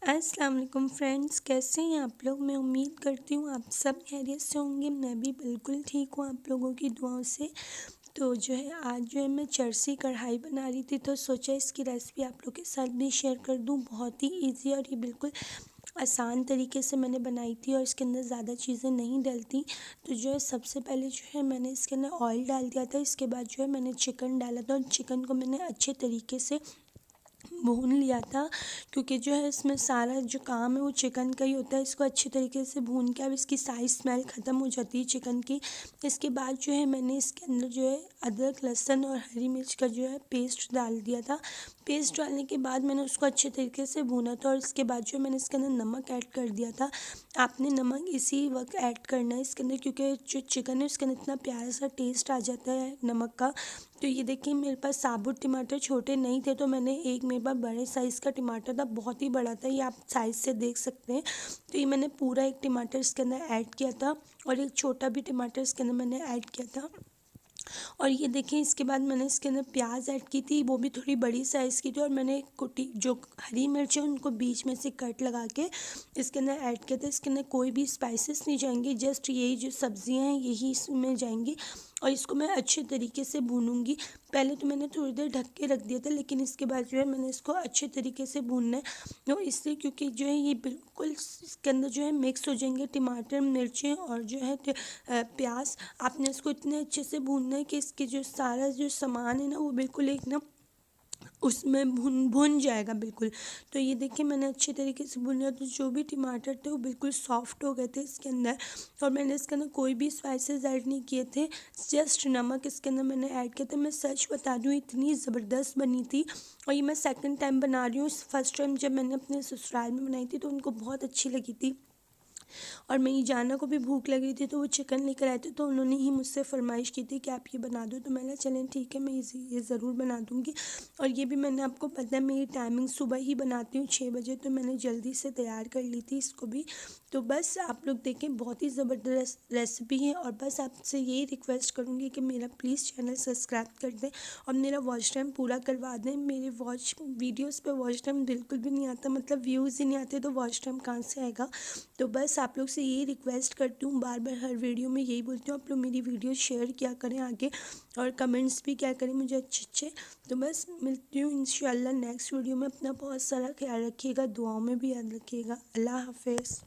अस्सलाम वालेकुम फ्रेंड्स, कैसे हैं आप लोग। मैं उम्मीद करती हूँ आप सब खैरियत से होंगे। मैं भी बिल्कुल ठीक हूँ आप लोगों की दुआओं से। तो आज मैं चरसी कढ़ाई बना रही थी, तो सोचा इसकी रेसिपी आप लोग के साथ भी शेयर कर दूँ। बहुत ही इजी और ये बिल्कुल आसान तरीके से मैंने बनाई थी और इसके अंदर ज़्यादा चीज़ें नहीं डलती। तो सबसे पहले मैंने इसके अंदर ऑयल डाल दिया था। इसके बाद मैंने चिकन डाला था और चिकन को मैंने अच्छे तरीके से भून लिया था, क्योंकि इसमें सारा जो काम है वो चिकन का ही होता है। इसको अच्छे तरीके से भून के अब इसकी सारी स्मेल ख़त्म हो जाती है चिकन की। इसके बाद मैंने इसके अंदर अदरक लहसुन और हरी मिर्च का पेस्ट डाल दिया था। पेस्ट डालने के बाद मैंने उसको अच्छे तरीके से भूना था और इसके बाद मैंने इसके अंदर नमक ऐड कर दिया था। आपने नमक इसी वक्त ऐड करना है इसके अंदर, क्योंकि जो चिकन है उसके अंदर इतना प्यारा सा टेस्ट आ जाता है नमक का। तो ये देखिए, मेरे पास साबुत टमाटर छोटे नहीं थे, तो मैंने मेरे पास बड़े साइज़ का टमाटर था, बहुत ही बड़ा था, ये आप साइज़ से देख सकते हैं। तो ये मैंने पूरा एक टमाटर इसके अंदर ऐड किया था और एक छोटा भी टमाटर इसके अंदर मैंने ऐड किया था। और ये देखिए, इसके बाद मैंने इसके अंदर प्याज ऐड की थी, वो भी थोड़ी बड़ी साइज़ की थी, और मैंने कुटी जो हरी मिर्च है उनको बीच में से कट लगा के इसके अंदर ऐड किया था। इसके अंदर कोई भी स्पाइसेस नहीं जाएंगे, जस्ट यही जो सब्जियां हैं यही इसमें जाएंगी और इसको मैं अच्छे तरीके से भूनूंगी। पहले तो मैंने थोड़ी देर ढक के रख दिया था, लेकिन इसके बाद मैंने इसको अच्छे तरीके से भूनना है। तो इसलिए क्योंकि ये बिल्कुल इसके अंदर मिक्स हो जाएंगे टमाटर मिर्चें और प्याज। आपने इसको इतने अच्छे से भूनना है कि इसके सारा सामान है ना वो बिल्कुल एक ना उसमें भुन जाएगा बिल्कुल। तो ये देखिए, मैंने अच्छे तरीके से भून लिया, तो जो भी टमाटर थे वो बिल्कुल सॉफ्ट हो गए थे इसके अंदर। और मैंने इसके अंदर कोई भी स्पाइसेस ऐड नहीं किए थे, जस्ट नमक इसके अंदर मैंने ऐड किया था। मैं सच बता दूँ, इतनी ज़बरदस्त बनी थी। और ये मैं सेकंड टाइम बना रही हूँ। फर्स्ट टाइम जब मैंने अपने ससुराल में बनाई थी तो उनको बहुत अच्छी लगी थी, और मेरी जाना को भी भूख लगी थी, तो वो चिकन लेकर आए थे, तो उन्होंने ही मुझसे फरमाइश की थी कि आप ये बना दो। तो मैंने चलें ठीक है, मैं ये ज़रूर बना दूँगी। और ये भी मैंने आपको पता है मेरी टाइमिंग सुबह ही बनाती हूँ 6 बजे, तो मैंने जल्दी से तैयार कर ली थी इसको भी। तो बस आप लोग देखें, बहुत ही ज़बरदस्त रेसिपी है। और बस आपसे यही रिक्वेस्ट करूँगी कि मेरा प्लीज़ चैनल सब्सक्राइब कर दें और मेरा वॉच टाइम पूरा करवा दें। मेरे वीडियोज़ पर वॉच टाइम बिल्कुल भी नहीं आता, मतलब व्यूज़ ही नहीं आते, तो वॉच टाइम कहाँ से आएगा। तो बस आप लोग से यही रिक्वेस्ट करती हूँ, बार बार हर वीडियो में यही बोलती हूँ, आप लोग मेरी वीडियो शेयर क्या करें आगे, और कमेंट्स भी क्या करें मुझे अच्छे। तो बस मिलती हूँ इंशाल्लाह नेक्स्ट वीडियो में। अपना बहुत सारा ख्याल रखिएगा, दुआओं में भी याद रखिएगा। अल्लाह हाफिज़।